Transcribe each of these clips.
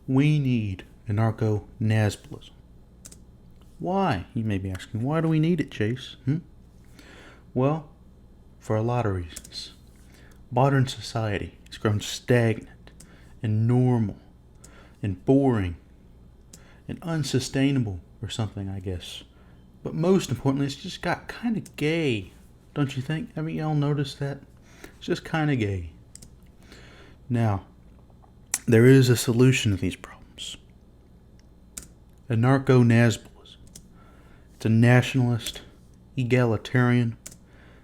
We need Anarcho-Nazbolism. Why, you may be asking, why do we need it, Chase? Well, for a lot of reasons. Modern society has grown stagnant and normal and boring and unsustainable or something, I guess. But most importantly, it's just got kind of gay, don't you think? Haven't y'all noticed that? It's just kind of gay. Now, there is a solution to these problems. Anarcho-Nazbolism. It's a nationalist, egalitarian,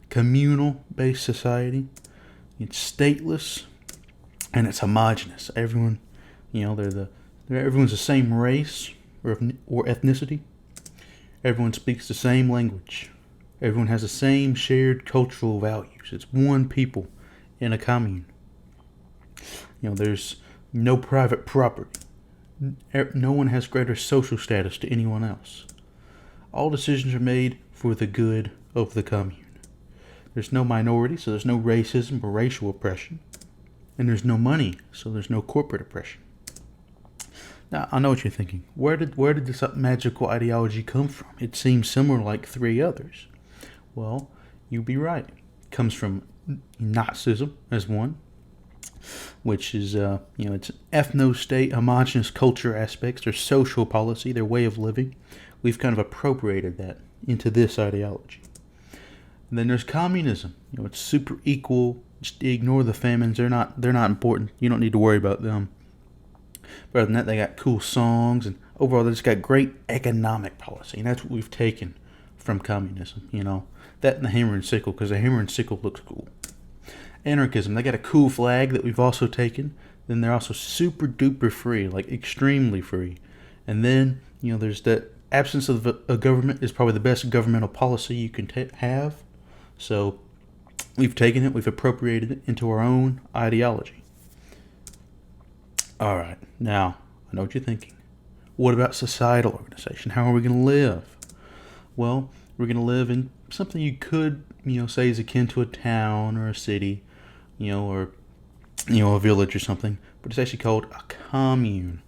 communal-based society. It's stateless, and it's homogenous. Everyone, everyone's the same race or ethnicity. Everyone speaks the same language. Everyone has the same shared cultural values. It's one people in a commune. There's no private property. No one has greater social status to anyone else. All decisions are made for the good of the commune. There's no minority, so there's no racism or racial oppression. And there's no money, so there's no corporate oppression. Now, I know what you're thinking. Where did this magical ideology come from? It seems similar like three others. Well, you'd be right. It comes from Nazism as one, which is, it's an ethno-state, homogenous culture aspects, their social policy, their way of living. We've kind of appropriated that into this ideology. And then there's communism. It's super equal. Just ignore the famines. They're not important. You don't need to worry about them. But other than that, they got cool songs, and overall, they just got great economic policy. And that's what we've taken from communism. That and the hammer and sickle, because the hammer and sickle looks cool. Anarchism, they got a cool flag that we've also taken. Then they're also super duper free, like extremely free. And then, there's that absence of a government is probably the best governmental policy you can have. So we've taken it, we've appropriated it into our own ideology. All right, now I know what you're thinking. What about societal organization? How are we going to live? Well, we're going to live in something you could, say is akin to a town or a city, or a village or something, but it's actually called a commune.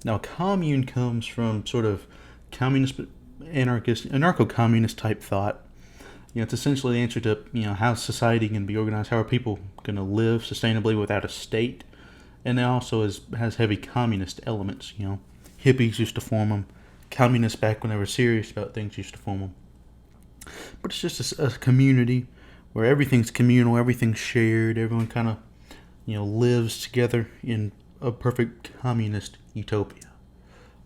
Now, a commune comes from sort of communist, anarchist, anarcho-communist type thought. It's essentially the answer to, how society can be organized, how are people going to live sustainably without a state, and it also has heavy communist elements. Hippies used to form them. Communists back when they were serious about things used to form them. But it's just a community where everything's communal, everything's shared, everyone kind of, lives together in a perfect communist utopia.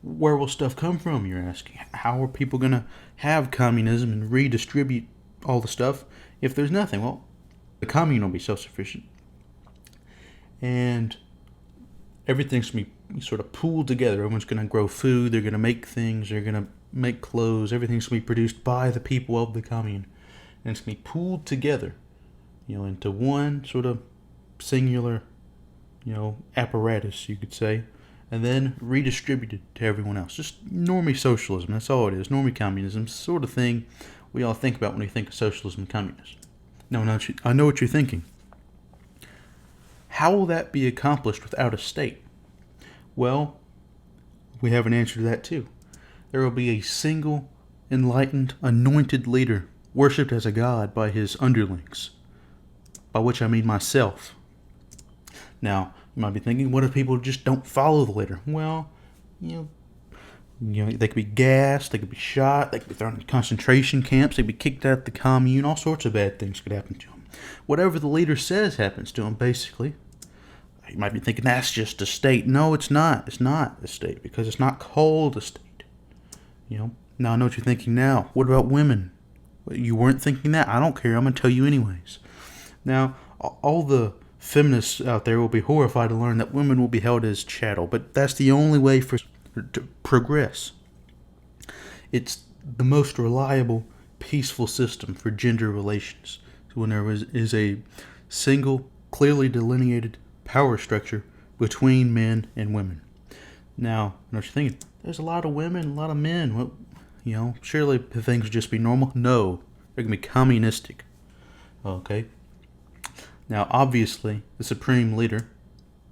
Where will stuff come from, you're asking? How are people going to have communism and redistribute all the stuff if there's nothing? Well, the commune will be self-sufficient. And everything's going to be sort of pooled together. Everyone's going to grow food, they're going to make things, they're going to make clothes. Everything's going to be produced by the people of the commune. And it's going to be pooled together, into one sort of singular, apparatus, you could say, and then redistributed to everyone else. Just normie socialism, that's all it is. Normie communism, sort of thing we all think about when we think of socialism and communism. Now, I know what you're thinking. How will that be accomplished without a state? Well, we have an answer to that too. There will be a single, enlightened, anointed leader, worshipped as a god by his underlings, by which I mean myself. Now, you might be thinking, what if people just don't follow the leader? Well, they could be gassed, they could be shot, they could be thrown in concentration camps, they could be kicked out of the commune, all sorts of bad things could happen to them. Whatever the leader says happens to them, basically. You might be thinking, that's just a state. No, it's not. It's not a state, because it's not called a state. Now I know what you're thinking now. What about women? You weren't thinking that? I don't care. I'm going to tell you anyways. Now, all the feminists out there will be horrified to learn that women will be held as chattel, but that's the only way for to progress. It's the most reliable, peaceful system for gender relations. So when there is a single, clearly delineated power structure between men and women. Now, I know what you're thinking. There's a lot of women, a lot of men. Well, surely things would just be normal. No, they're going to be communistic. Okay? Now, obviously, the supreme leader,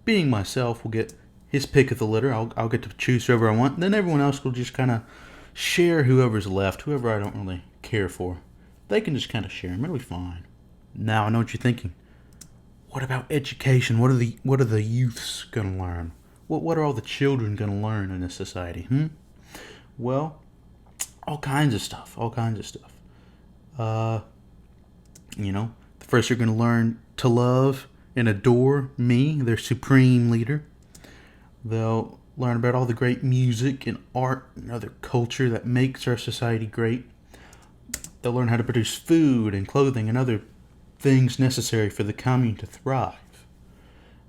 being myself, will get his pick of the litter. I'll get to choose whoever I want. And then everyone else will just kind of share whoever's left, whoever I don't really care for. They can just kind of share them. It'll be fine. Now I know what you're thinking. What about education? What are the youths gonna learn? What are all the children gonna learn in this society? Well, all kinds of stuff. First you're gonna learn to love and adore me, their supreme leader. They'll learn about all the great music and art and other culture that makes our society great. They'll learn how to produce food and clothing and other things necessary for the commune to thrive.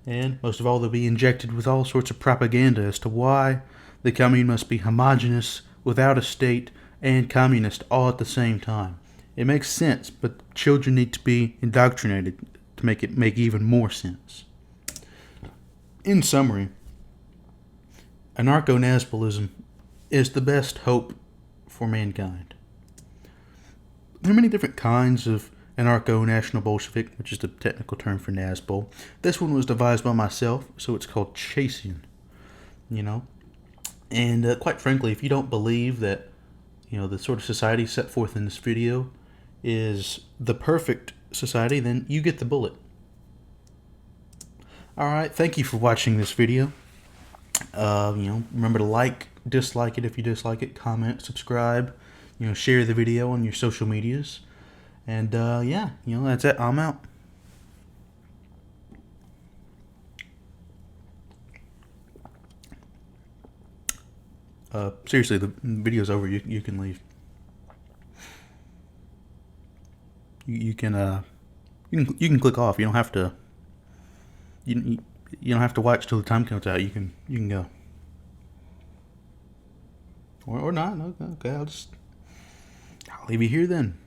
And most of all, they'll be injected with all sorts of propaganda as to why the commune must be homogenous, without a state, and communist all at the same time. It makes sense, but children need to be indoctrinated to make it make even more sense. In summary, Anarcho-Nazbolism is the best hope for mankind. There are many different kinds of Anarcho-National-Bolshevik, which is the technical term for Nazbol. This one was devised by myself, so it's called Chasian. And quite frankly, if you don't believe that, the sort of society set forth in this video is the perfect society, then you get the bullet. Alright, thank you for watching this video. Remember to like, dislike it if you dislike it, comment, subscribe, share the video on your social medias. And, that's it. I'm out. Seriously, the video's over. You can leave. You can click off. You don't have to. You don't have to watch till the time comes out. You can go. Or not. Okay, I'll leave you here then.